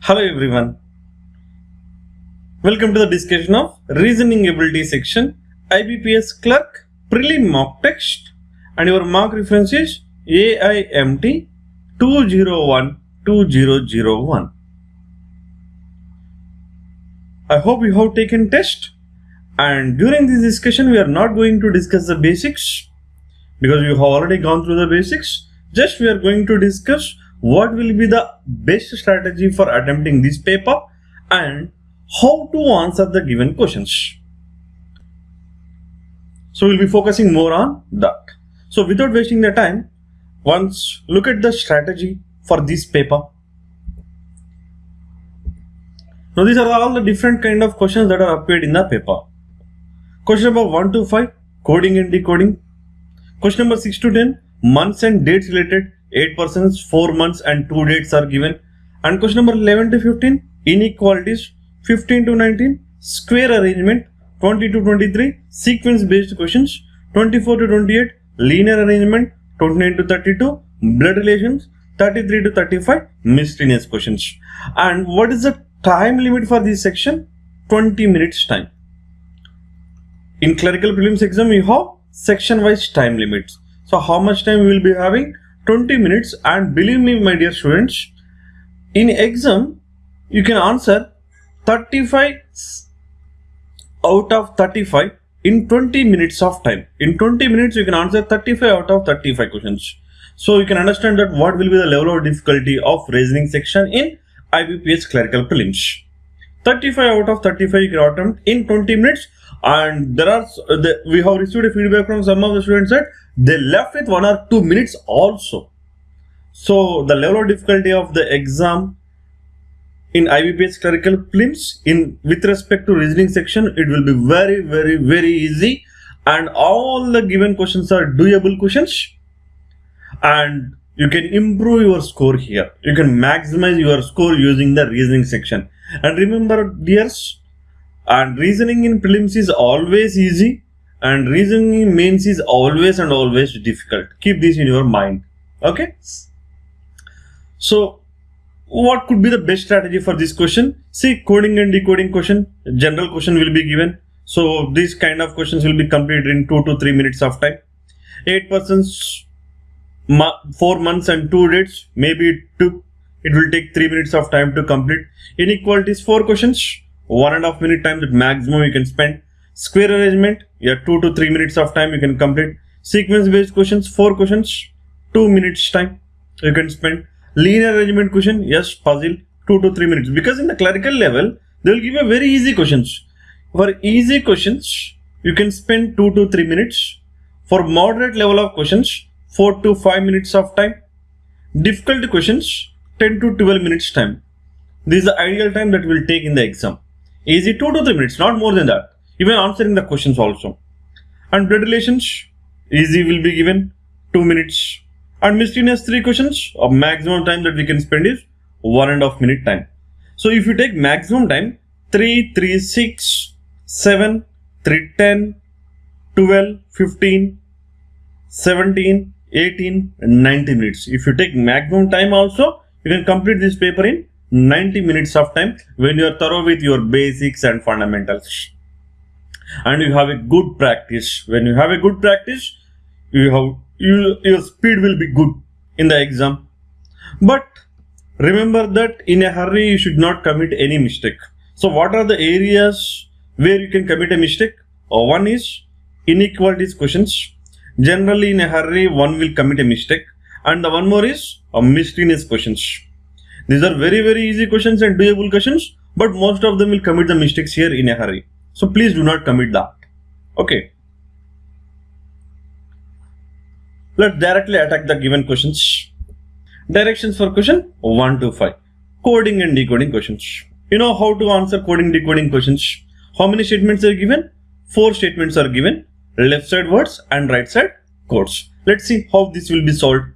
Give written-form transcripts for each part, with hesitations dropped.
Hello everyone. Welcome to the discussion of Reasoning Ability section, IBPS Clerk, Prelim Mock Text, and your mark reference is AIMT 201-2001. I hope you have taken test, and during this discussion we are not going to discuss the basics because you have already gone through the basics. Just we are going to discuss what will be the best strategy for attempting this paper and how to answer the given questions. So we'll be focusing more on that. So without wasting the time, once look at the strategy for this paper. Now these are all the different kind of questions that are appeared in the paper. Question number 1 to 5, coding and decoding. Question number 6 to 10, months and dates related. 8 persons, 4 months and 2 dates are given. And question number 11 to 15, inequalities. 15 to 19, square arrangement. 20 to 23, sequence based questions. 24 to 28, linear arrangement. 29 to 32, blood relations. 33 to 35, miscellaneous questions. And what is the time limit for this section? 20 minutes time. In clerical prelims exam, you have section wise time limits. So how much time we will be having? 20 minutes, and believe me my dear students, in exam you can answer 35 out of 35 in 20 minutes of time. In 20 minutes you can answer 35 out of 35 questions. So you can understand that what will be the level of difficulty of reasoning section in IBPS clerical prelims. 35 out of 35 you can attempt in 20 minutes, and we have received a feedback from some of the students that they left with 1 or 2 minutes also. So the level of difficulty of the exam in IBPS clerical prelims with respect to reasoning section, it will be very easy, and all the given questions are doable questions, and you can improve your score here. You can maximize your score using the reasoning section. And remember dears, and reasoning in prelims is always easy, and reasoning in mains is always difficult. Keep this in your mind. Okay. So what could be the best strategy for this question? See, coding and decoding question, general question will be given. So these kind of questions will be completed in 2 to 3 minutes of time. 8 persons, 4 months and 2 dates, maybe it will take 3 minutes of time to complete. Inequalities, 4 questions, 1.5 minute time, that maximum you can spend. Square arrangement, 2 to 3 minutes of time you can complete. Sequence based questions, 4 questions, 2 minutes time you can spend. Linear arrangement question, yes, puzzle, 2 to 3 minutes, because in the clerical level they will give you very easy questions. For easy questions you can spend 2 to 3 minutes. For moderate level of questions, 4 to 5 minutes of time. Difficult questions, 10 to 12 minutes time. This is the ideal time that we will take in the exam. Easy 2 to 3 minutes, not more than that, even answering the questions also. And blood relations, easy will be given 2 minutes. And miscellaneous 3 questions, a maximum time that we can spend is 1.5 minute time. So if you take maximum time, 3, 3, 6, 7, 3, 10, 12, 15, 17, 18, 90 minutes. If you take maximum time also, you can complete this paper in 90 minutes of time when you are thorough with your basics and fundamentals. And you have a good practice. When you have a good practice, your speed will be good in the exam. But remember that in a hurry you should not commit any mistake. So what are the areas where you can commit a mistake? One is inequalities questions. Generally in a hurry one will commit a mistake, and the one more is miscellaneous questions. These are very easy questions and doable questions, but most of them will commit the mistakes here in a hurry. So please do not commit that. Okay. Let's directly attack the given questions. Directions for question 1 to 5. Coding and decoding questions. You know how to answer coding decoding questions. How many statements are given? 4 statements are given. Left side words and right side codes. Let's see how this will be solved.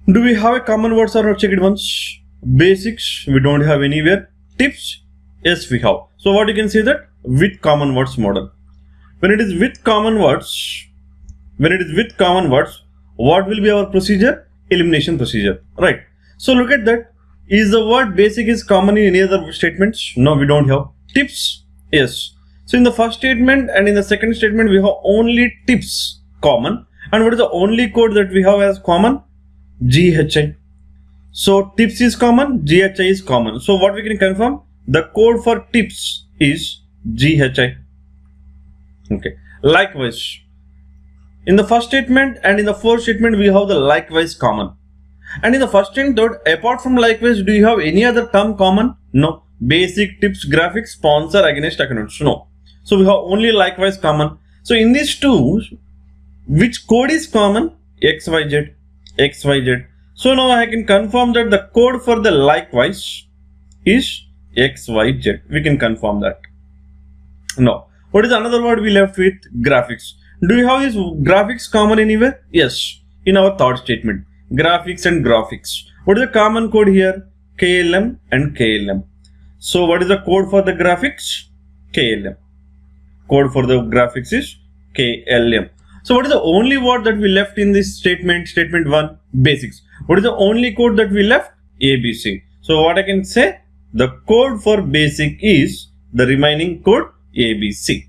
Do we have a common words or not? Check it once. Basics, we don't have anywhere. Tips, yes we have. So what you can say that with common words model. When it is with common words, what will be our procedure? Elimination procedure, right? So look at that. Is the word basic is common in any other statements? No, we don't have. Tips? Yes. So in the first statement and in the second statement, we have only tips common. And what is the only code that we have as common? GHI. So tips is common, GHI is common. So what we can confirm? The code for tips is GHI. Okay. Likewise, in the first statement and in the fourth statement, we have the likewise common. And in the first and third, apart from likewise, do you have any other term common? No. Basic, tips, graphics, sponsor, against, accounts. No. So we have only likewise common. So in these two, which code is common? XYZ, XYZ. So now I can confirm that the code for the likewise is XYZ. We can confirm that. Now, what is another word we left with? Graphics. Do you have this graphics common anywhere? Yes. In our third statement. Graphics and graphics. What is the common code here? KLM and KLM. So what is the code for the graphics? KLM. Code for the graphics is KLM. So what is the only word that we left in this statement? Statement 1, basics. What is the only code that we left? ABC. So what I can say? The code for basic is the remaining code ABC.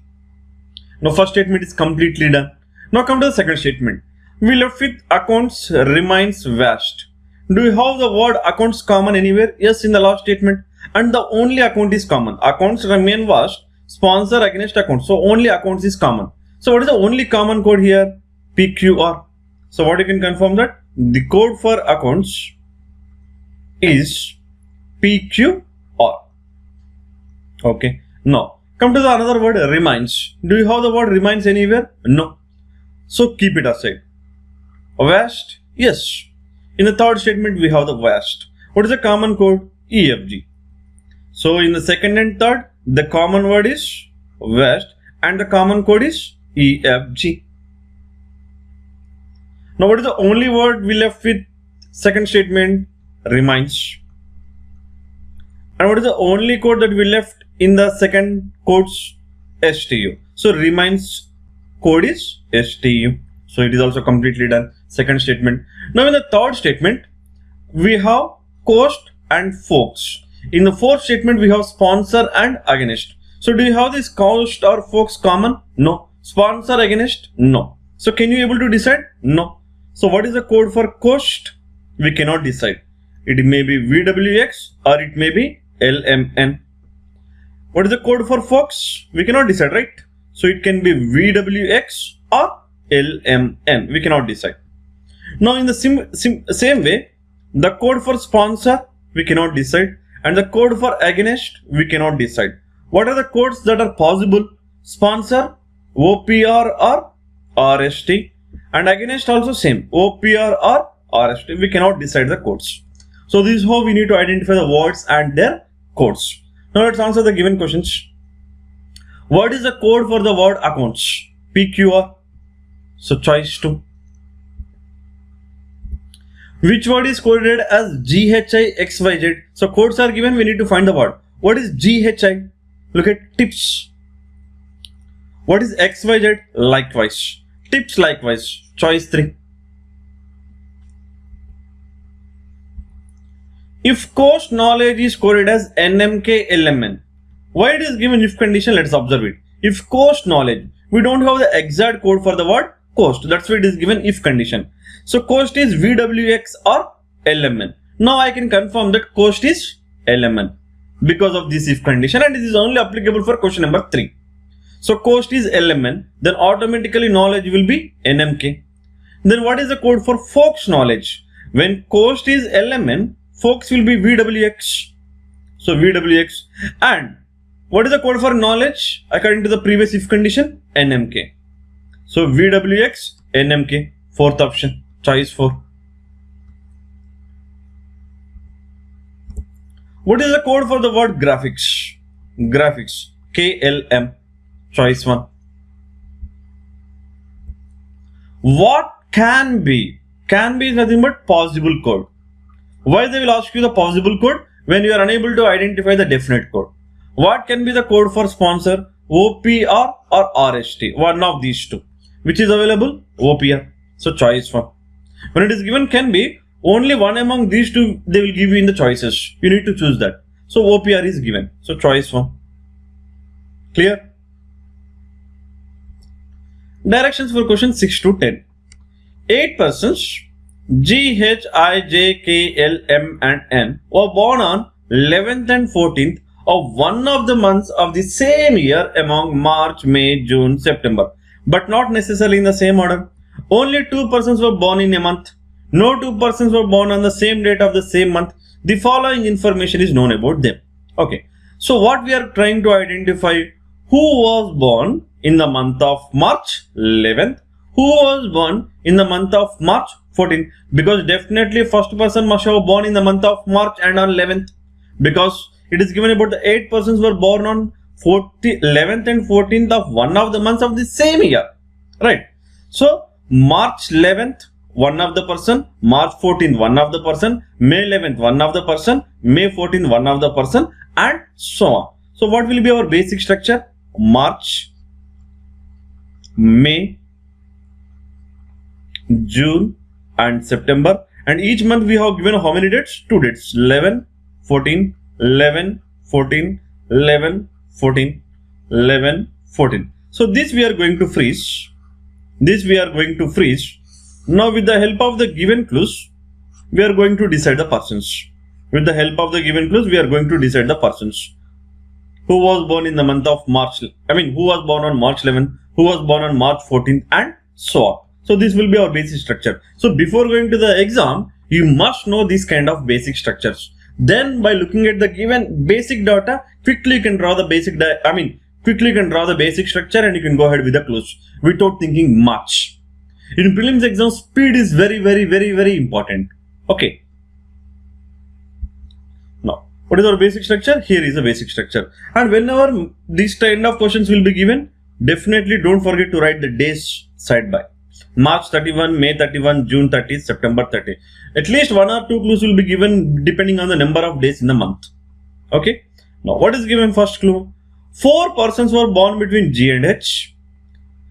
Now first statement is completely done. Now come to the second statement. We left with accounts remains vast. Do you have the word accounts common anywhere? Yes, in the last statement. And the only account is common. Accounts remain vast. Sponsor against accounts. So only accounts is common. So what is the only common code here? PQR. So what you can confirm that? The code for accounts is PQR. Okay. Now come to the another word, remains. Do you have the word remains anywhere? No. So keep it aside. Vast? Yes. In the third statement we have the vast. What is the common code? EFG. So in the second and third, the common word is vast and the common code is EFG. Now what is the only word we left with second statement? Remains. And what is the only code that we left in the second quotes? STU. So remains code is STU. So it is also completely done. Second statement. Now in the third statement, we have cost and folks. In the fourth statement, we have sponsor and against. So do you have this cost or folks common? No. Sponsor against? No. So can you able to decide? No. So what is the code for cost? We cannot decide. It may be VWX or it may be LMN. What is the code for folks? We cannot decide, right? So it can be VWX or LMN. We cannot decide. Now in the same way, the code for sponsor we cannot decide and the code for against we cannot decide. What are the codes that are possible? Sponsor, OPR or RST, and against also same, OPR or RST. We cannot decide the codes. So this is how we need to identify the words and their codes. Now let's answer the given questions. What is the code for the word accounts? PQR. So choice 2. Which word is coded as GHI XYZ? So codes are given, we need to find the word. What is GHI? Look at tips. What is XYZ? Likewise. Tips likewise. Choice 3. If cost knowledge is coded as NMK LMN, why it is given if condition? Let's observe it. If cost knowledge, we don't have the exact code for the word cost. That's why it is given if condition. So cost is VWX or LMN. Now I can confirm that cost is LMN because of this if condition, and it is only applicable for question number 3. So cost is LMN, then automatically knowledge will be NMK. Then what is the code for folks knowledge? When cost is LMN, folks will be VWX. So VWX. And what is the code for knowledge according to the previous if condition? NMK. So VWX, NMK. Fourth option. Choice 4. What is the code for the word graphics? Graphics. KLM. Choice 1. What can be? Can be is nothing but possible code. Why they will ask you the possible code? When you are unable to identify the definite code. What can be the code for sponsor? OPR or RST? One of these two. Which is available? OPR. So choice 1. When it is given can be only one among these two they will give you in the choices. You need to choose that. So OPR is given. So choice 1. Clear? Directions for question 6 to 10. 8 persons G, H, I, J, K, L, M and N were born on 11th and 14th of one of the months of the same year among March, May, June, September, but not necessarily in the same order. Only 2 persons were born in a month. No 2 persons were born on the same date of the same month. The following information is known about them. Okay, so what we are trying to identify: who was born in the month of March 11th, who was born in the month of March 14th, because definitely first person must have born in the month of March and on 11th, because it is given about the 8 persons were born on 11th and 14th of one of the months of the same year, right? So March 11th one of the person, March 14th one of the person, May 11th one of the person, May 14th one of the person, and so on. So what will be our basic structure? March, May, June and September, and each month we have given how many dates? 2 dates: 11, 14, 11, 14, 11, 14, 11, 14. So this we are going to freeze. Now with the help of the given clues, we are going to decide the persons. Who was born in the month of March, who was born on March 11th, who was born on March 14th, and so on. So this will be our basic structure. So before going to the exam, you must know these kind of basic structures. Then by looking at the given basic data, quickly you can draw the basic structure and you can go ahead with the clues without thinking much. In prelims exam, speed is very important. Okay. Now, what is our basic structure? Here is a basic structure. And whenever these kind of questions will be given, definitely don't forget to write the days side by. March 31, May 31, June 30, September 30. At least 1 or 2 clues will be given depending on the number of days in the month. Okay. Now, what is given first clue? 4 persons were born between G and H.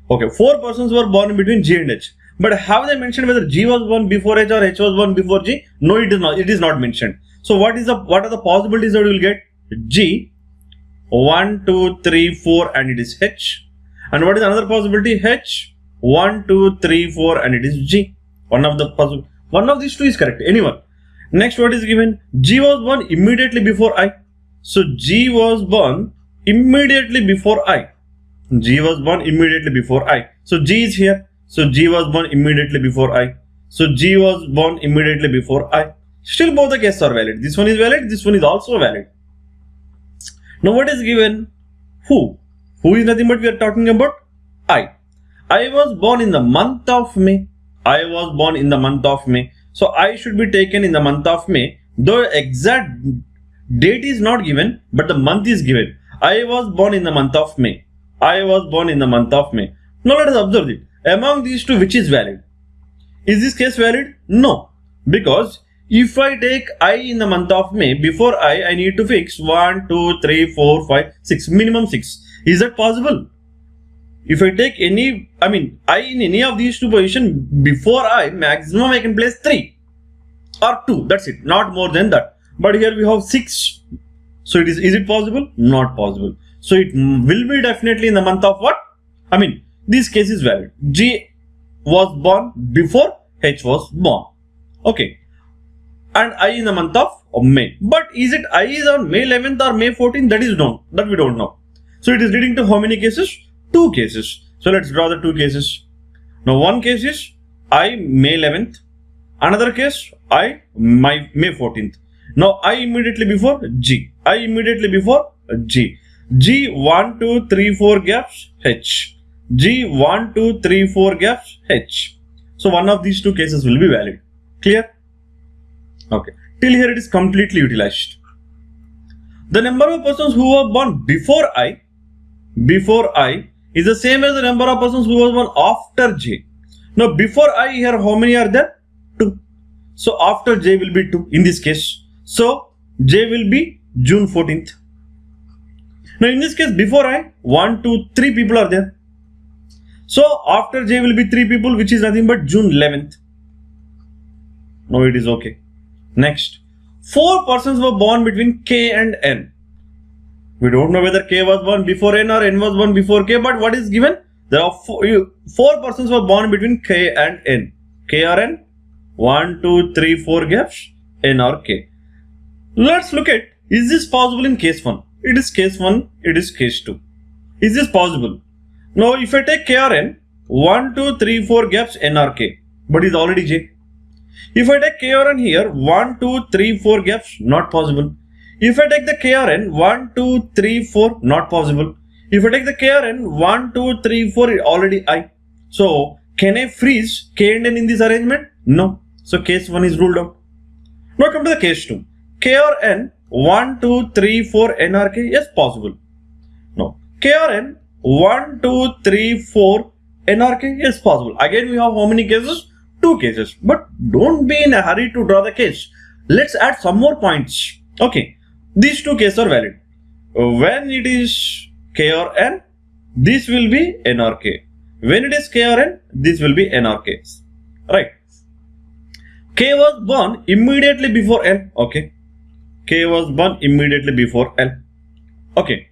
Okay, 4 persons were born between G and H. But have they mentioned whether G was born before H or H was born before G? No, it is not. It is not mentioned. So what are the possibilities that we will get? G, 1, 2, 3, 4, and it is H. And what is another possibility? H, 1, 2, 3, 4, and it is G. One of these two is correct. Anyone. Next, what is given? G was born immediately before I. So G was born immediately before I. So G is here. So G was born immediately before I. Still both the cases are valid. This one is valid. This one is also valid. Now what is given? Who? Who is nothing but we are talking about I. I was born in the month of May. So I should be taken in the month of May. The exact date is not given, but the month is given. I was born in the month of May. Now let us observe it. Among these two, which is valid? Is this case valid? No. Because if I take I in the month of May, before I need to fix 1, 2, 3, 4, 5, 6, minimum 6. Is that possible? If I take I in any of these two positions, before I, maximum I can place 3 or 2. That's it. Not more than that. But here we have 6. So is it possible? Not possible. So it will be definitely in the month of what? This case is valid. G was born before H was born. Okay. And I in the month of May. But is it I is on May 11th or May 14th? That we don't know. So it is leading to how many cases? 2 cases. So let's draw the 2 cases. Now one case is I May 11th. Another case I May 14th. Now I immediately before G. G 1, 2, 3, 4 gaps H. G 1, 2, 3, 4 gaps H. So one of these 2 cases will be valid. Clear? Okay. Till here it is completely utilized. The number of persons who were born before I is the same as the number of persons who were born after J. Now before I here how many are there? 2. So after J will be 2 in this case. So J will be June 14th. Now in this case before I 1, 2, 3 people are there. So after J will be 3 people, which is nothing but June 11th. No, it is okay. Next, 4 persons were born between K and N. We don't know whether K was born before N or N was born before K, but what is given? There are four persons were born between K and N. K or N? 1, 2, 3, 4 gaps. N or K. Let's look at, is this possible in case 1? It is case 1, it is case 2. Is this possible? Now, if I take K or N, 1, 2, 3, 4 gaps N or K, but is already J. If I take K or N here, 1, 2, 3, 4 gaps, not possible. If I take the K or N, 1, 2, 3, 4, not possible. If I take the K or N, 1, 2, 3, 4, already I. So, can I freeze K and N in this arrangement? No. So, case 1 is ruled out. Now come to the case 2. K or N, 1, 2, 3, 4, N or K, yes, possible. No. K or N, 1, 2, 3, 4, N or K, yes, possible. Again, we have how many cases? 2 cases. But don't be in a hurry to draw the case. Let's add some more points. Okay. These 2 cases are valid. When it is K or N, this will be N or K. When it is K or N, this will be N or K. Right. K was born immediately before L. Okay. K was born immediately before L. Okay.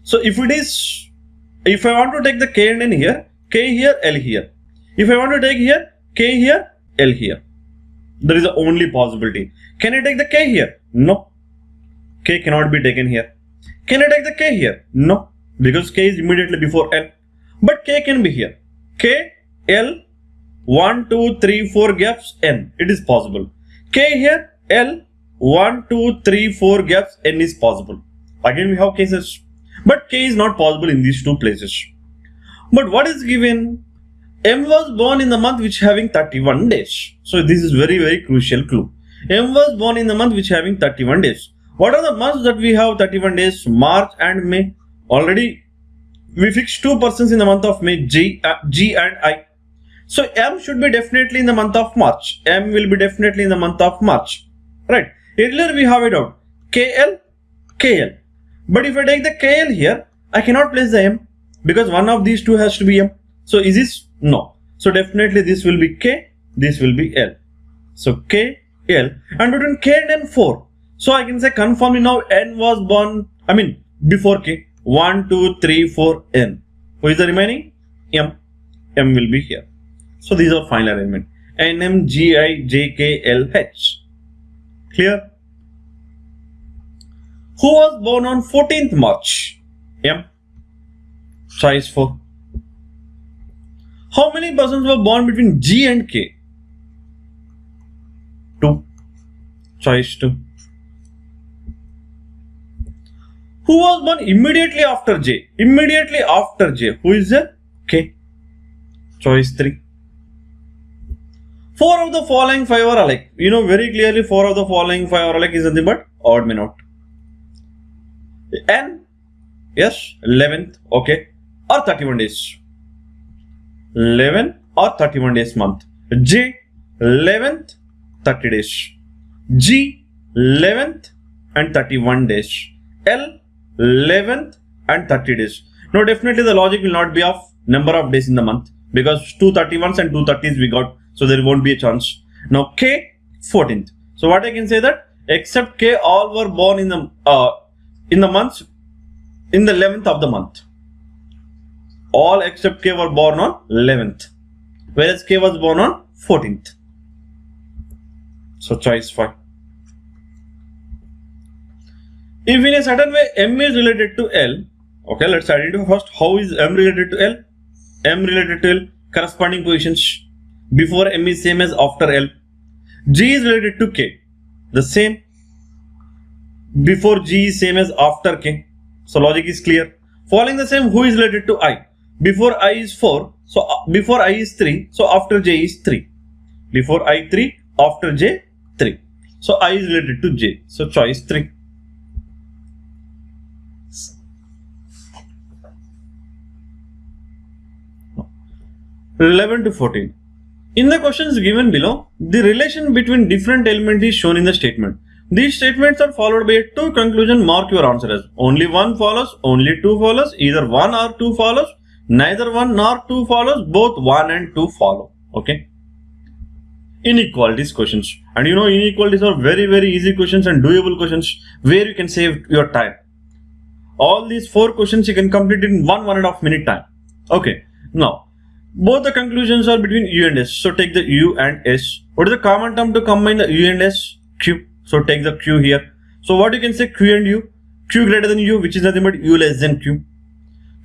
So if I want to take the K and N here, K here, L here. If I want to take here, K here, L here. There is the only possibility. Can I take the K here? No. K cannot be taken here. Can I take the K here? No. Because K is immediately before L. But K can be here. K, L, 1, 2, 3, 4 gaps, N. It is possible. K here, L, 1, 2, 3, 4 gaps, N is possible. Again we have cases. But K is not possible in these 2 places. But what is given? M was born in the month which having 31 days. So this is very, very crucial clue. M was born in the month which having 31 days. What are the months that we have 31 days? March and May. Already we fixed 2 persons in the month of May, G and I. So M should be definitely in the month of March. M will be definitely in the month of March. Right. Earlier we have it out. KL, KL. But if I take the KL here, I cannot place the M because one of these 2 has to be M. So is this? No. So definitely this will be K, this will be L. So K, L, and between K and N 4. So I can say confirmly now N was born, before K. 1, 2, 3, 4, N. Who is the remaining? M. M will be here. So these are final arrangement. N, M, G, I, J, K, L, H. Clear? Who was born on 14th March? M. Choice 4. How many persons were born between G and K? 2. Choice 2. Who was born immediately after J? Immediately after J. Who is there? K. Choice 3. 4 of the following 5 are alike. You know very clearly 4 of the following 5 are alike is nothing but odd man out. N. Yes. 11th. Okay. Or 31 days. 11 or 31 days month. J. 11th. 30 days. G. 11th and 31 days. L. 11th and 30 days. Now definitely the logic will not be of number of days in the month because 2 31s and 2 30s we got, so there won't be a chance. Now K 14th. So what I can say that except K all were born in the months in the 11th of the month. All except K were born on 11th, whereas K was born on 14th. So choice 5. If in a certain way M is related to L, okay, let's identify first how is M related to L. M related to L, corresponding positions. Before M is same as after L. G is related to K, the same. Before G is same as after K. So logic is clear. Following the same, who is related to I? Before I is 4, so before I is 3, so after J is 3. Before I 3, after J 3. So I is related to J. So choice 3. 11 to 14. In the questions given below, the relation between different elements is shown in the statement. These statements are followed by a 2 conclusion. Mark your answer as only 1 follows, only 2 follows, either 1 or 2 follows, neither 1 nor 2 follows, both 1 and 2 follow. Okay. inequalities questions. And you know, inequalities are very, very easy questions and doable questions where you can save your time. All these 4 questions you can complete in 1.5 minute time. Okay, now both the conclusions are between U and S. So take the U and S. What is the common term to combine the U and S? Q. So take the Q here. So what you can say, Q and U. Q greater than U, which is nothing but U less than Q.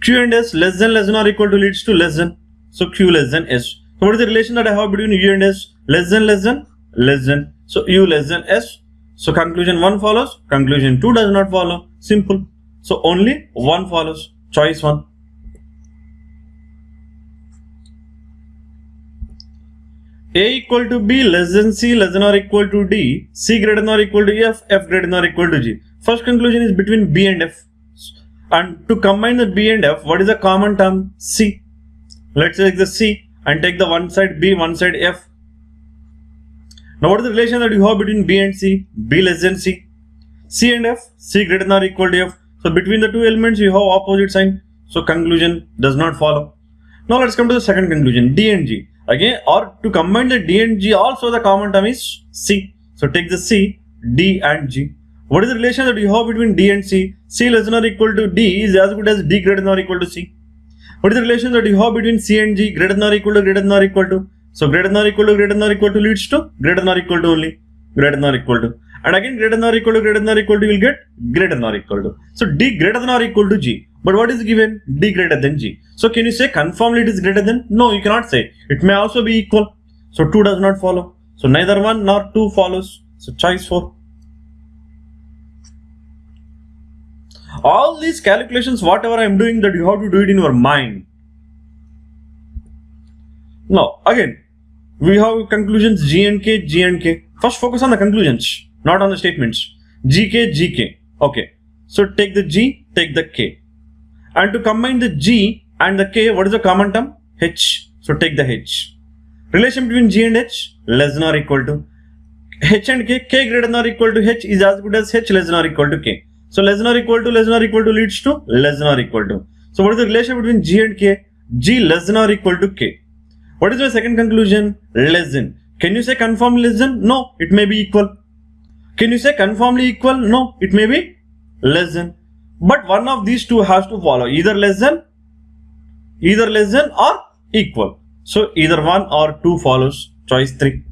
Q and S less than or equal to leads to less than. So Q less than S. So what is the relation that I have between U and S? Less than. So U less than S. So conclusion 1 follows. Conclusion 2 does not follow. Simple. So only 1 follows. Choice 1. A equal to B less than C less than or equal to D. C greater than or equal to F. F greater than or equal to G. First conclusion is between B and F. And to combine the B and F, what is the common term? C. Let's take the C and take the one side B, one side F. Now what is the relation that you have between B and C? B less than C. C and F, C greater than or equal to F. So between the two elements you have opposite sign. So conclusion does not follow. Now let's come to the second conclusion, D and G. Again, or to combine the D and G, also the common term is C. So take the C, D and G. What is the relation that you have between D and C? C less than or equal to D is as good as D greater than or equal to C. What is the relation that you have between C and G? Greater than or equal to greater than or equal to. So greater than or equal to greater than or equal to leads to greater than or equal to only. Greater than or equal to. And again greater than or equal to greater than or equal to, you will get greater than or equal to. So D greater than or equal to G. But what is given? D greater than G. So can you say conformly it is greater than? No, you cannot say. It may also be equal. So 2 does not follow. So neither 1 nor 2 follows. So choice 4. All these calculations, whatever I am doing, that you have to do it in your mind. Now again, we have conclusions G and K, G and K. First focus on the conclusions, not on the statements. GK, GK. Okay. So take the G, take the K. And to combine the G and the K, what is the common term? H. So take the H. Relation between G and H, less than or equal to. H and K, K greater than or equal to H is as good as H less than or equal to K. So less than or equal to leads to less than or equal to. So what is the relation between G and K? G less than or equal to K. What is my second conclusion? Less than. Can you say conformly less than? No, it may be equal. Can you say conformly equal? No, it may be less than. But one of these two has to follow, either less than or equal. So either 1 or 2 follows. Choice 3.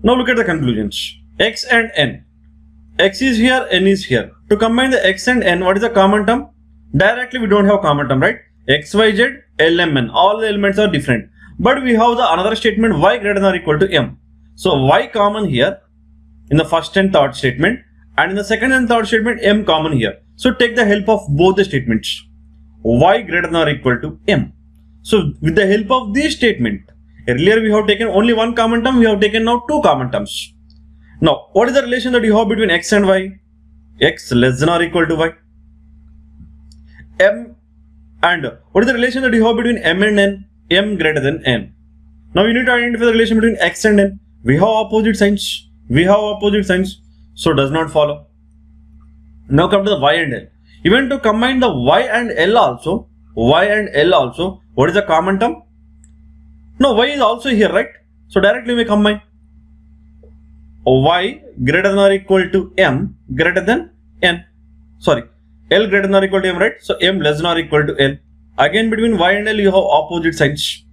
Now look at the conclusions. X and N. X is here, N is here. To combine the X and N, what is the common term? Directly we don't have common term, right? X, Y, Z, L, M, N. All the elements are different. But we have the another statement Y greater than or equal to M. So Y common here in the first and third statement, and in the second and third statement M common here. So take the help of both the statements. Y greater than or equal to M. So with the help of this statement, earlier we have taken only one common term, we have taken now 2 common terms. Now what is the relation that you have between X and Y? X less than or equal to Y. M and what is the relation that you have between M and N? M greater than N. Now you need to identify the relation between X and N. We have opposite signs. So does not follow. Now come to the Y and L. Even to combine the Y and L also, what is the common term? No, Y is also here, right? So directly we combine. Y greater than or equal to M greater than N. Sorry, L greater than or equal to M, right? So M less than or equal to L. Again between Y and L you have opposite signs.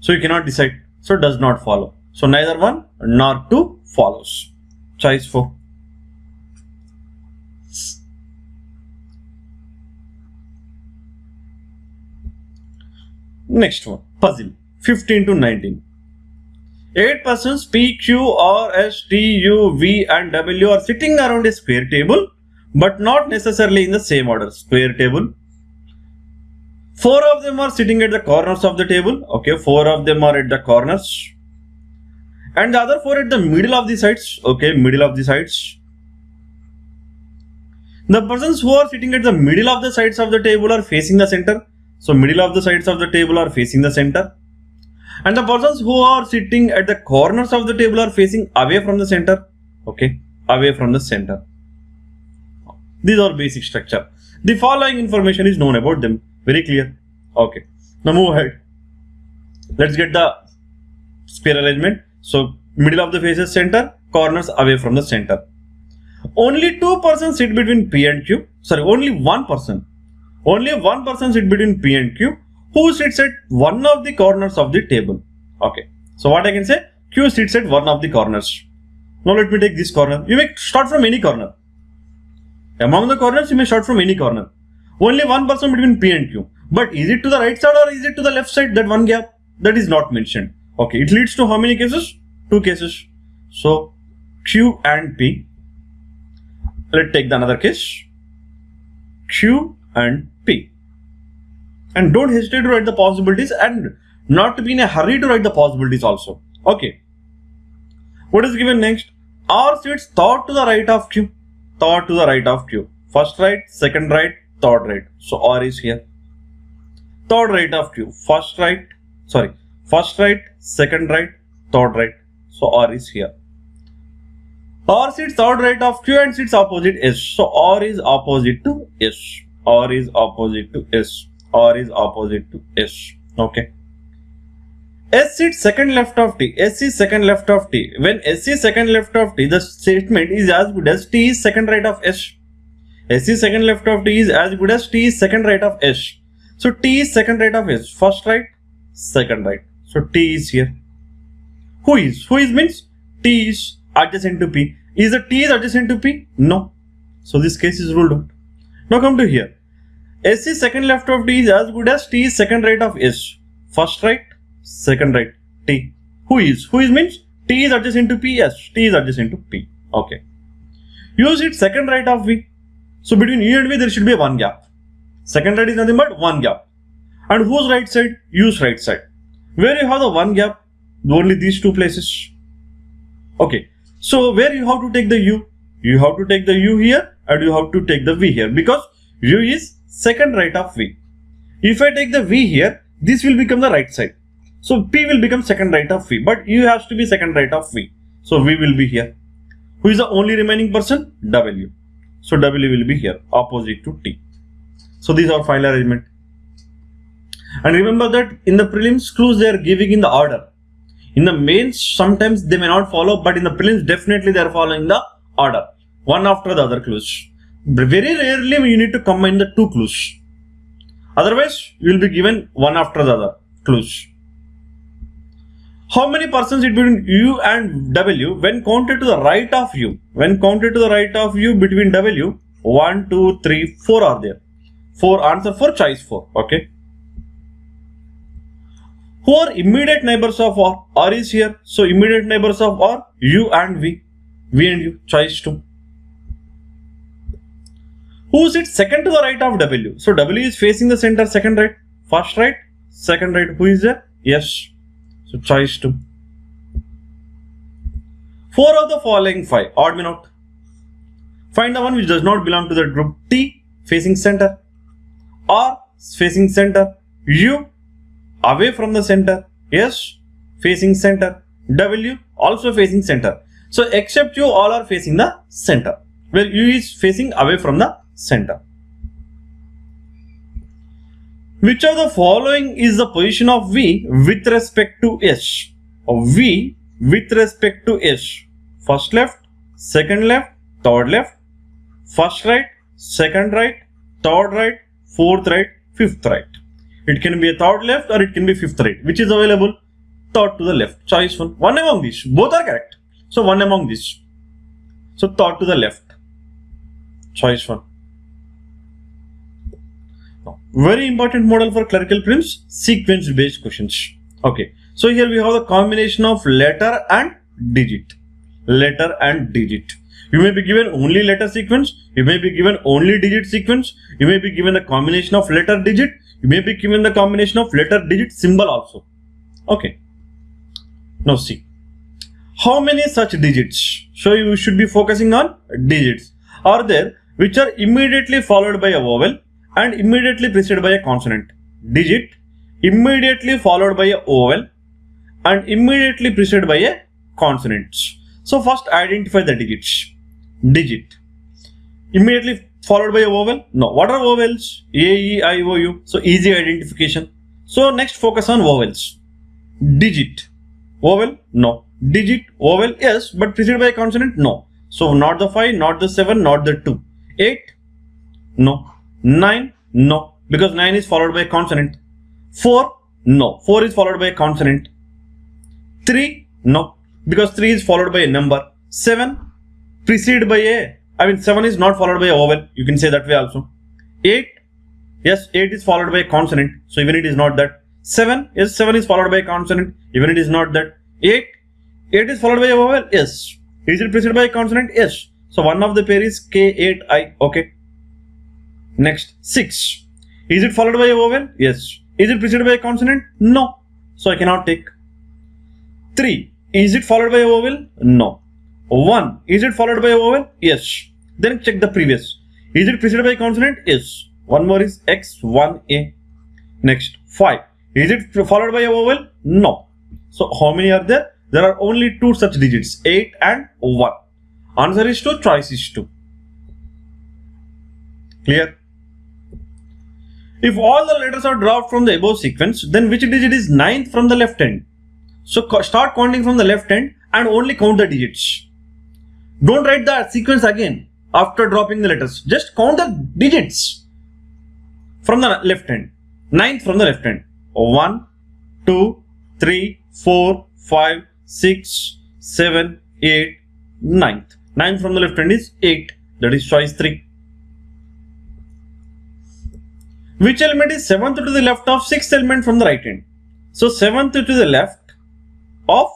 So you cannot decide. So does not follow. So neither 1 nor 2 follows. Choice 4. Next one, puzzle 15 to 19. 8 persons P, Q, R, S, T, U, V and W are sitting around a square table, but not necessarily in the same order. Square table. 4 of them are sitting at the corners of the table. Okay, 4 of them are at the corners. And the other 4 at the middle of the sides. Okay, middle of the sides. The persons who are sitting at the middle of the sides of the table are facing the center. So middle of the sides of the table are facing the center. And the persons who are sitting at the corners of the table are facing away from the center. Okay, away from the center. These are basic structure. The following information is known about them. Very clear. Okay, now move ahead. Let's get the square arrangement. So middle of the faces center, corners away from the center. Only two persons sit between P and Q. Sorry, only one person. Only one person sit between P and Q who sits at one of the corners of the table. Okay. So what I can say? Q sits at one of the corners. Now let me take this corner. You may start from any corner. Among the corners, you may start from any corner. Only one person between P and Q. But is it to the right side or is it to the left side? That one gap? That is not mentioned. Okay. It leads to how many cases? Two cases. So Q and P. Let's take the another case. Q and P. And don't hesitate to write the possibilities and not to be in a hurry to write the possibilities also. Okay. What is given next? R sits third to the right of Q. Third to the right of Q. First right, second right, third right. So R is here. Third right of Q. First right, second right, third right. So R is here. R sits third right of Q and sits opposite S. So R is opposite to S. R is opposite to S. R is opposite to S. Okay. S sits second left of T. S is second left of T. When S is second left of T, the statement is as good as T is second right of S. S is second left of T is as good as T is second right of S. So T is second right of S. First right, second right. So T is here. Who is? Who is means T is adjacent to P. Is the T is adjacent to P? No. So this case is ruled out. Now come to here. S is second left of T is as good as T is second right of S. First right, second right, T. Who is? Who is means T is adjacent to P. Yes, T is adjacent to P. Okay. U sits second right of V. So between U and V there should be one gap. Second right is nothing but one gap. And whose right side? U's right side. Where you have the one gap? Only these two places. Okay. So where you have to take the U? You have to take the U here and you have to take the V here because U is second right of V. If I take the V here, this will become the right side. So P will become second right of V, but U has to be second right of V. So V will be here. Who is the only remaining person? W. So W will be here, opposite to T. So these are final arrangement. And remember that in the prelims clues they are giving in the order. In the mains sometimes they may not follow, but in the prelims definitely they are following the order. One after the other clues. Very rarely you need to combine the two clues. Otherwise you will be given one after the other clues. How many persons sit between U and W when counted to the right of U? When counted to the right of U between W, 1, 2, 3, 4 are there. 4 answer for choice 4. Okay. Who are immediate neighbors of R? R is here. So immediate neighbors of R, U and V. V and U, choice 2. Who sits second to the right of W? So W is facing the center, second right. First right, second right. Who is there? Yes. So choice 2. 4 of the following 5. Odd me out. Find the one which does not belong to the group. T facing center. R facing center. U away from the center. S facing center. W also facing center. So except U, all are facing the center, where U is facing away from the center. Which of the following is the position of V with respect to S? Or V with respect to S. First left, second left, third left, first right, second right, third right, fourth right, fifth right. It can be a third left or it can be fifth right. Which is available? Third to the left. Choice 1. One among these. Both are correct. So one among these. So third to the left. Choice 1. Now, very important model for clerical prelims, sequence based questions. Okay. So here we have the combination of letter and digit. Letter and digit. You may be given only letter sequence. You may be given only digit sequence. You may be given the combination of letter digit. You may be given the combination of letter digit symbol also. Okay. Now see. How many such digits? So you should be focusing on digits. Are there which are immediately followed by a vowel and immediately preceded by a consonant? Digit immediately followed by a vowel and immediately preceded by a consonant. So first identify the digits. Digit immediately followed by a vowel? No. What are vowels? A, E, I, O, U. So easy identification. So next focus on vowels. digit, vowel, no. Digit, vowel, yes, but preceded by a consonant, no. So not the 5, not the 7, not the 2. 8, no. 9, no, because 9 is followed by a consonant. 4, no, 4 is followed by a consonant. 3, no, because 3 is followed by a number. 7, preceded by a, 7 is not followed by a vowel, you can say that way also. 8, yes, 8 is followed by a consonant, so even it is not that. 7, yes, 7 is followed by a consonant, even it is not that. 8 is followed by a vowel, yes. Is it preceded by a consonant? Yes. So one of the pair is K8I, okay. Next, 6. Is it followed by a vowel? Yes. Is it preceded by a consonant? No. So I cannot take. 3. Is it followed by a vowel? No. 1. Is it followed by a vowel? Yes. Then check the previous. Is it preceded by a consonant? Yes. One more is X1A. Next, 5. Is it followed by a vowel? No. So how many are there? There are only 2 such digits, 8 and 1. Answer is 2, choice is 2. Clear? If all the letters are dropped from the above sequence, then which digit is 9th from the left hand? So start counting from the left hand and only count the digits. Don't write the sequence again after dropping the letters. Just count the digits from the left hand. 9th from the left hand. 1, 2, 3, 4, 5, 6, 7, 8, 9th. 9th from the left hand is 8. That is choice 3. Which element is 7th to the left of 6th element from the right hand? So 7th to the left of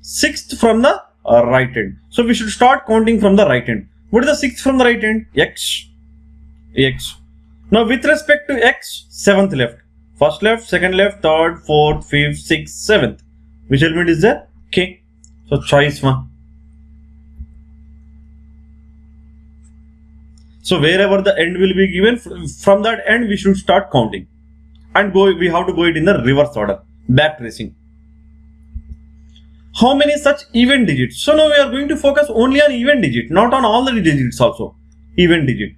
6th from the right hand. So we should start counting from the right hand. What is the 6th from the right hand? X. X. Now with respect to X, 7th left. First left, second left, third, fourth, fifth, sixth, 7th. Which element is there? K. So choice 1. So wherever the end will be given, from that end we should start counting. And we have to go it in the reverse order. Back tracing. How many such even digits? So now we are going to focus only on even digit, not on all the digits also. Even digit.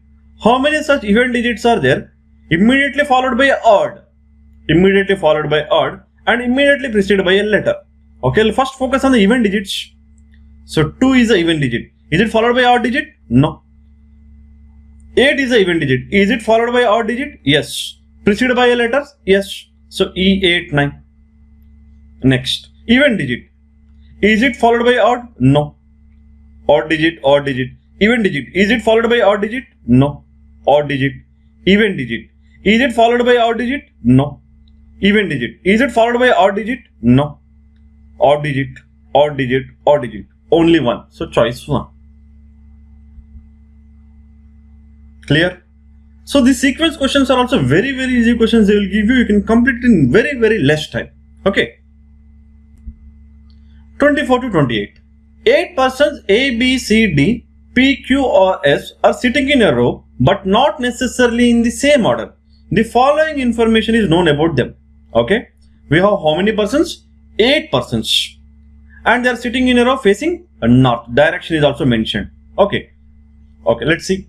How many such even digits are there? Immediately followed by odd. Immediately followed by odd. And immediately preceded by a letter. Okay, first focus on the even digits. So 2 is the even digit. Is it followed by odd digit? No. 8 is the even digit. Is it followed by odd digit? Yes. Preceded by a letter? Yes. So E89. Next, even digit. Is it followed by odd? No. Odd digit, odd digit. Even digit. Is it followed by odd digit? No. Odd digit. Even digit. Is it followed by odd digit? No. Even digit. Is it followed by odd digit? No. Odd digit, odd digit, odd digit. Only one. So choice 1. Clear? So these sequence questions are also very easy questions they will give you. You can complete it in very less time. Okay. 24 to 28. 8 persons A, B, C, D, P, Q or S are sitting in a row but not necessarily in the same order. The following information is known about them. Okay. We have how many persons? 8 persons. And they are sitting in a row facing north. Direction is also mentioned. Okay. Okay, let's see.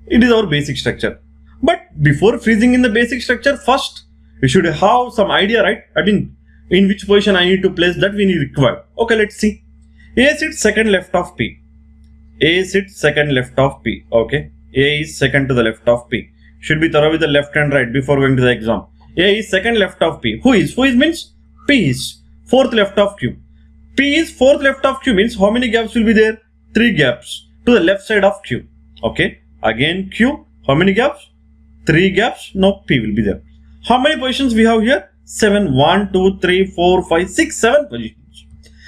It is our basic structure. But before freezing in the basic structure, first we should have some idea, right? I mean, in which position I need to place that we need required. Okay, let's see. A sits second left of P. A sits second left of P. Okay. A is second to the left of P. Should be thorough with the left and right before going to the exam. A is second left of P. Who is? Who is means P is fourth left of Q. P is fourth left of Q means how many gaps will be there? 3 gaps to the left side of Q. Okay. Again Q. How many gaps? 3 gaps. Now P will be there. How many positions we have here? 7. 1, 2, 3, 4, 5, 6, 7 positions.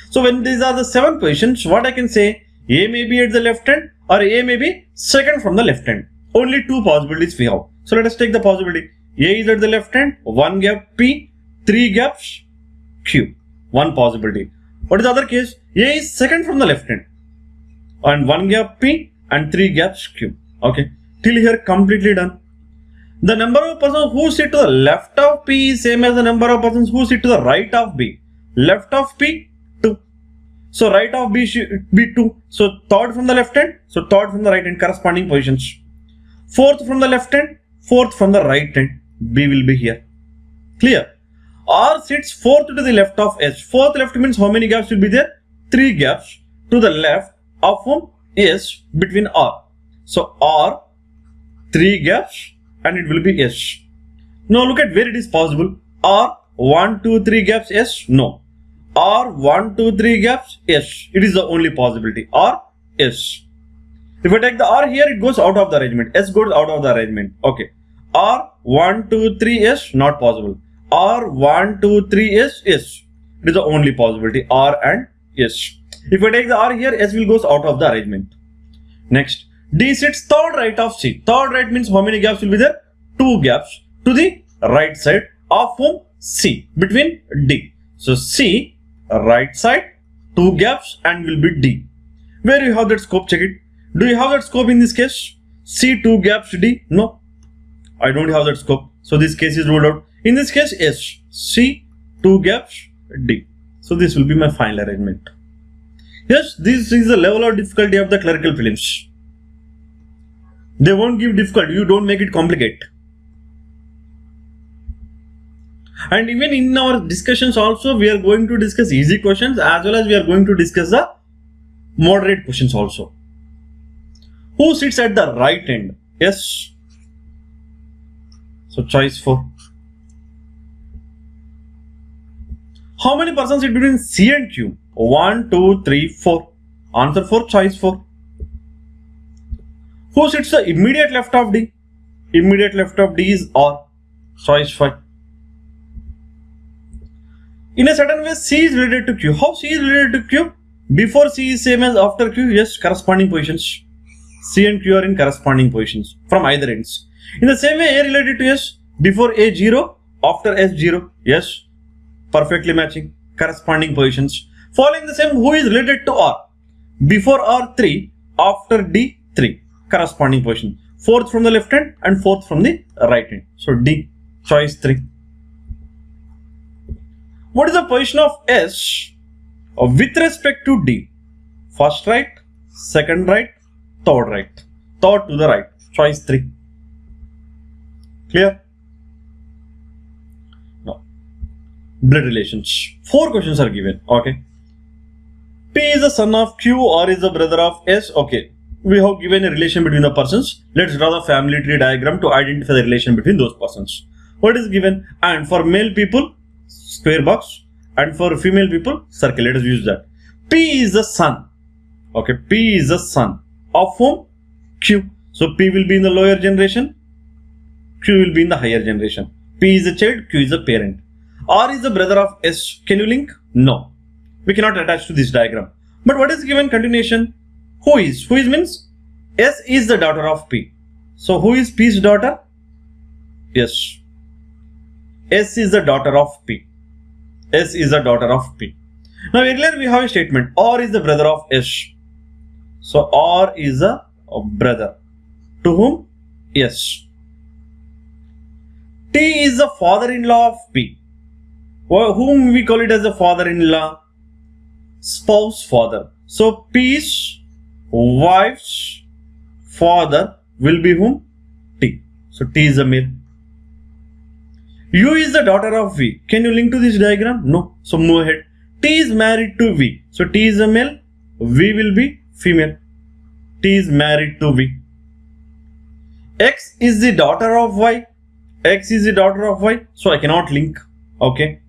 So when these are the 7 positions, what I can say? A may be at the left hand or A may be second from the left hand. Only 2 possibilities we have. So let us take the possibility. A is at the left hand, 1 gap P, 3 gaps Q. 1 possibility. What is the other case? A is second from the left hand and 1 gap P and 3 gaps Q. Okay. Till here completely done. The number of persons who sit to the left of P is same as the number of persons who sit to the right of B. Left of P, 2. So right of B should be 2. So third from the left hand, so third from the right hand, corresponding positions. Fourth from the left hand, fourth from the right hand, B will be here. Clear? R sits fourth to the left of S. Fourth left means how many gaps will be there? 3 gaps to the left of whom? S between R. So R, 3 gaps and it will be S. Now look at where it is possible. R 1, 2, 3 gaps S? No. R 1, 2, 3 gaps S. It is the only possibility. R S. If I take the R here, it goes out of the arrangement. S goes out of the arrangement. Okay. R 1, 2, 3 S, not possible. R 1, 2, 3 S, S. It is the only possibility. R and S. If I take the R here, S will goes out of the arrangement. Next, D sits third right of C. Third right means how many gaps will be there? 2 gaps to the right side of whom? C, between D. So C, right side, 2 gaps and will be D. Where you have that scope? Check it. Do you have that scope in this case? C, 2 gaps D? No. I don't have that scope. So this case is ruled out. In this case, S, C, 2 gaps D. So this will be my final arrangement. Yes, this is the level of difficulty of the clerical prelims. They won't give difficulty. You don't make it complicated. And even in our discussions also, we are going to discuss easy questions as well as we are going to discuss the moderate questions also. Who sits at the right end? Yes. So choice 4. How many persons sit between C and Q? 1, 2, 3, 4. Answer 4, choice 4. Who sits the immediate left of D? Immediate left of D is R. Choice 5. In a certain way, C is related to Q. How C is related to Q? Before C is same as after Q. Yes, corresponding positions. C and Q are in corresponding positions from either ends. In the same way, A related to S. Before A 0, after S 0. Yes, perfectly matching. Corresponding positions. Following the same, who is related to R? Before R 3, after D 3. Corresponding position. Fourth from the left hand and fourth from the right hand. So D, choice 3. What is the position of S with respect to D? First right, second right, third right. Third to the right. Choice 3. Clear? Now, blood relations. 4 questions are given. Okay. P is the son of Q, R is the brother of S. Okay. We have given a relation between the persons. Let's draw the family tree diagram to identify the relation between those persons. What is given? And for male people, square box, and for female people, circle. Let us use that. P is the son. Okay, P is the son of whom? Q. So P will be in the lower generation, Q will be in the higher generation. P is a child, Q is a parent. R is the brother of S. Can you link? No. We cannot attach to this diagram. But what is given continuation? Who is? Who is means S is the daughter of P. So who is P's daughter? Yes. S is the daughter of P. S is the daughter of P. Now earlier we have a statement. R is the brother of S. So R is a brother. To whom? S. T is the father-in-law of P. Whom we call it as the father-in-law? Spouse father. So P's wife's father will be whom? T. So T is a male. U is the daughter of V. Can you link to this diagram? No. So move ahead. T is married to V. So T is a male. V will be female. T is married to V. X is the daughter of Y. X is the daughter of Y. So I cannot link. Okay.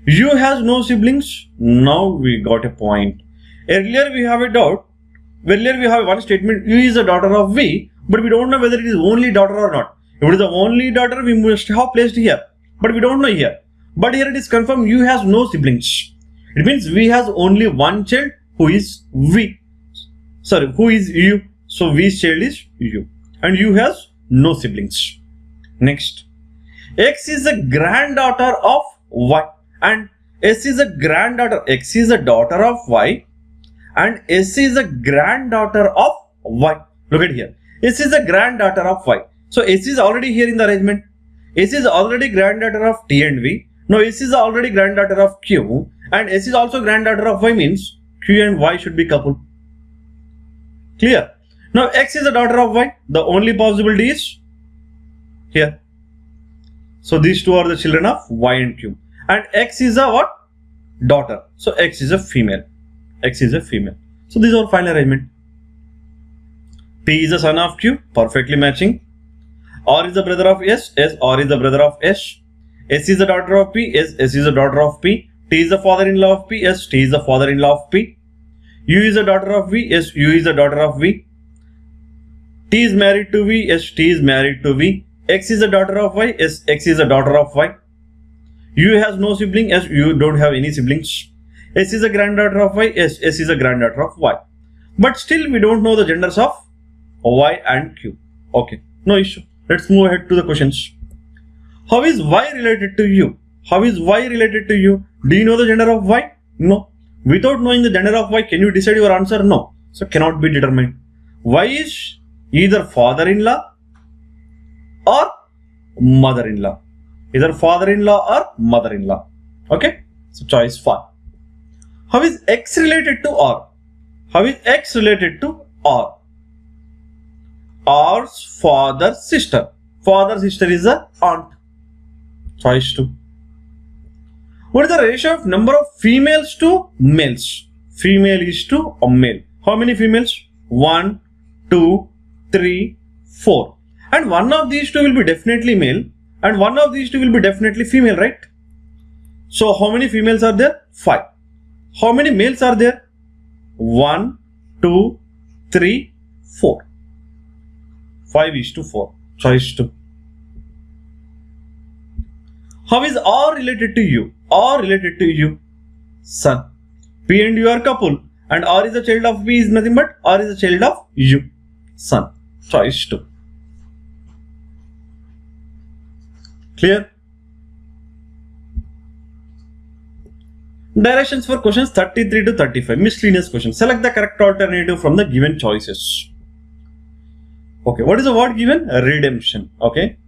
U has no siblings. Now we got a point. Earlier we have a doubt. Earlier we have one statement. U is the daughter of V. But we don't know whether it is only daughter or not. If it is the only daughter, we must have placed here. But we don't know here. But here it is confirmed U has no siblings. It means V has only one child who is V. Sorry, who is U. So V's child is U. And U has no siblings. Next. X is the granddaughter of Y. And S is a granddaughter. X is a daughter of Y. And S is a granddaughter of Y. Look at here. S is a granddaughter of Y. So S is already here in the arrangement. S is already granddaughter of T and V. Now S is already granddaughter of Q. And S is also granddaughter of Y means Q and Y should be coupled. Clear? Now X is the daughter of Y. The only possibility is here. So these two are the children of Y and Q. And X is a what? Daughter. So X is a female. X is a female. So these are final arrangement. P is the son of Q, perfectly matching. R is the brother of S, R is the brother of S. S is the daughter of P, S is the daughter of P. T is the father-in-law of P, S, T is the father-in-law of P. U is the daughter of V, S, U is the daughter of V. T is married to V, S, T is married to V. X is the daughter of Y, S, X is the daughter of Y. U has no sibling, S, U don't have any siblings. S is a granddaughter of Y, S, S is a granddaughter of Y. But still we don't know the genders of Y and Q. Okay, no issue. Let's move ahead to the questions. How is Y related to U? How is Y related to U? Do you know the gender of Y? No. Without knowing the gender of Y, can you decide your answer? No. So cannot be determined. Y is either father-in-law or mother-in-law. Either father-in-law or mother-in-law. Okay. So choice 5. How is X related to R? How is X related to R? R's father sister. Father sister is the aunt. Choice 2. What is the ratio of number of females to males? Female is to a male. How many females? 1, 2, 3, 4. And one of these two will be definitely male and one of these two will be definitely female, right? So how many females are there? 5. How many males are there? 1, 2, 3, 4. 5 is to 4. Choice 2. How is R related to U? R related to U. Son. P and U are couple and R is a child of P is nothing but R is a child of U. Son. Choice 2. Clear? Directions for questions 33 to 35. Miscellaneous questions. Select the correct alternative from the given choices. Okay, what is the word given? Redemption. Okay.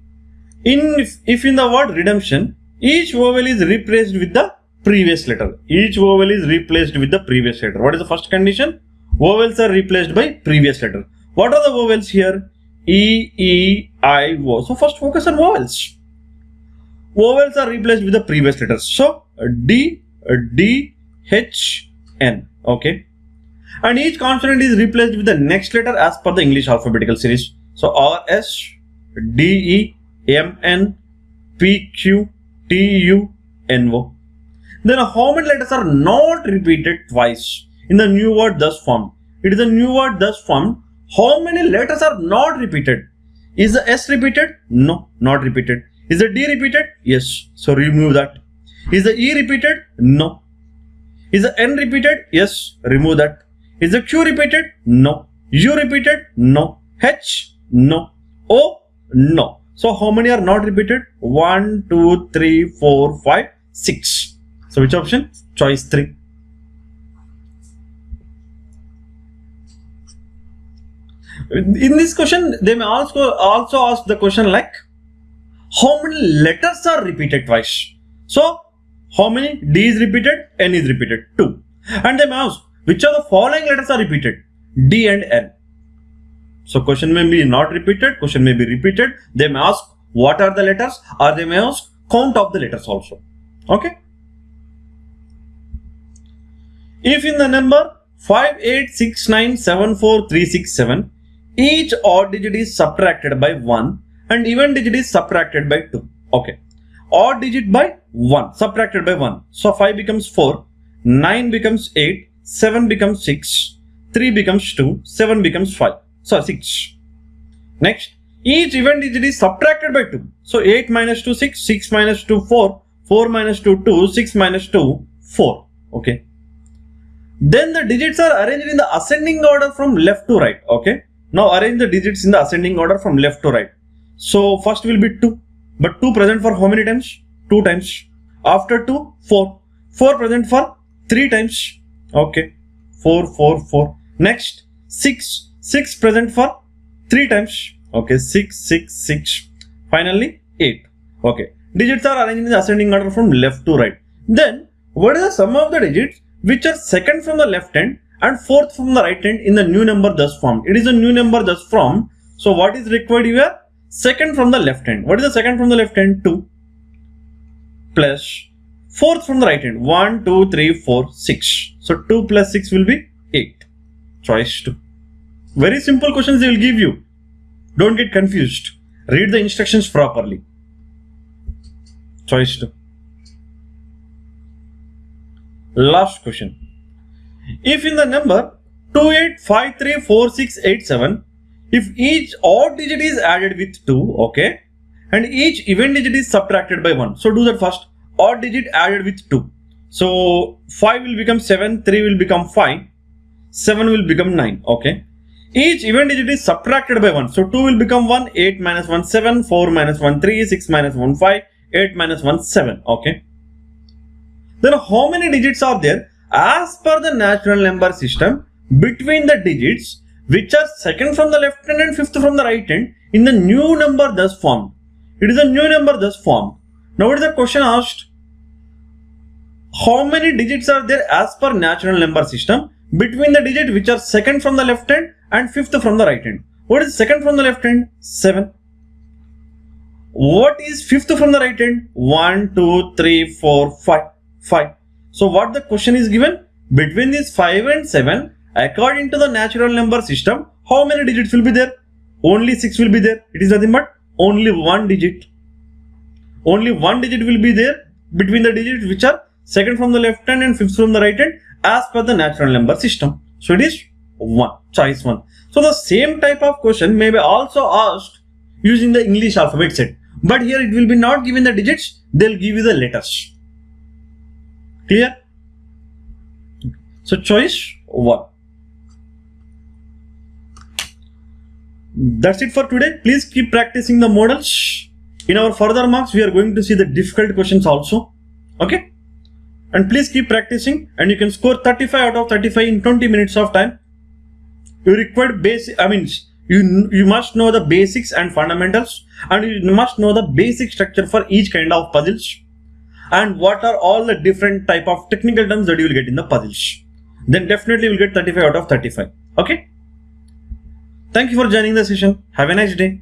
If in the word redemption, each vowel is replaced with the previous letter. Each vowel is replaced with the previous letter. What is the first condition? Vowels are replaced by previous letter. What are the vowels here? E, E, I, O. So first focus on vowels. Vowels are replaced with the previous letters. So D, D, H, N. Okay. And each consonant is replaced with the next letter as per the English alphabetical series. So R, S, D, E, M, N, P, Q, T, U, N, O. Then how many letters are not repeated twice in the new word thus formed? It is a new word thus formed. How many letters are not repeated? Is the S repeated? No, not repeated. Is the D repeated? Yes. So remove that. Is the E repeated? No. Is the N repeated? Yes. Remove that. Is the Q repeated? No. U repeated? No. H? No. O? No. So how many are not repeated? 1, 2, 3, 4, 5, 6. So which option? Choice 3. In this question, they may also ask the question like, how many letters are repeated twice? So how many? D is repeated, N is repeated, 2. And they may ask, which of the following letters are repeated? D and N. So question may be not repeated, question may be repeated. They may ask what are the letters, or they may ask count of the letters also. Okay. If in the number 58697436 each odd digit is subtracted by 1 and even digit is subtracted by 2. Okay. Odd digit by 1 subtracted by 1. So 5 becomes 4, 9 becomes 8, 7 becomes 6, 3 becomes 2, 7 becomes 5. So 6. Next, each even digit is subtracted by 2. So 8 minus 2, 6, 6 minus 2, 4, 4 minus 2, 2, 6 minus 2, 4. Okay. Then the digits are arranged in the ascending order from left to right. Okay. Now arrange the digits in the ascending order from left to right. So first will be 2. But 2 present for how many times? 2 times. After 2, 4. 4 present for 3 times. Okay. 4, 4, 4. Next, 6. 6 present for 3 times. Okay. 6, 6, 6. Finally, 8. Okay. Digits are arranged in the ascending order from left to right. Then, what is the sum of the digits which are second from the left hand and fourth from the right hand in the new number thus formed? It is a new number thus formed. So what is required here? Second from the left hand. What is the second from the left hand? 2. plus 4th from the right hand. 1, 2, 3, 4, 6. So 2 plus 6 will be 8. Choice 2. Very simple questions they will give you. Don't get confused. Read the instructions properly. Choice 2. Last question. If in the number 28534687, if each odd digit is added with 2, okay, and each even digit is subtracted by 1. So do that first. Odd digit added with 2. So 5 will become 7, 3 will become 5, 7 will become 9, okay. Each even digit is subtracted by 1. So 2 will become 1, 8 minus 1, 7, 4 minus 1, 3, 6 minus 1, 5, 8 minus 1, 7, okay. Then how many digits are there as per the natural number system between the digits which are second from the left hand and fifth from the right hand in the new number thus formed? It is a new number thus formed. Now what is the question asked? How many digits are there as per natural number system between the digit which are second from the left hand and fifth from the right hand? What is second from the left hand? 7. What is fifth from the right hand? 1, 2, 3, 4, 5. 5. So what the question is given? Between these 5 and 7, according to the natural number system, how many digits will be there? Only 6 will be there. It is nothing but only one digit. Only one digit will be there between the digits which are second from the left hand and fifth from the right hand as per the natural number system. So it is 1. Choice 1. So the same type of question may be also asked using the English alphabet set. But here it will be not given the digits, they will give you the letters. Clear? So choice 1. That's it for today. Please keep practicing the models. In our further marks, we are going to see the difficult questions also. Okay? And please keep practicing and you can score 35 out of 35 in 20 minutes of time. You require basic, you must know the basics and fundamentals, and you must know the basic structure for each kind of puzzles. And what are all the different type of technical terms that you will get in the puzzles. Then definitely you will get 35 out of 35. Okay? Thank you for joining the session. Have a nice day.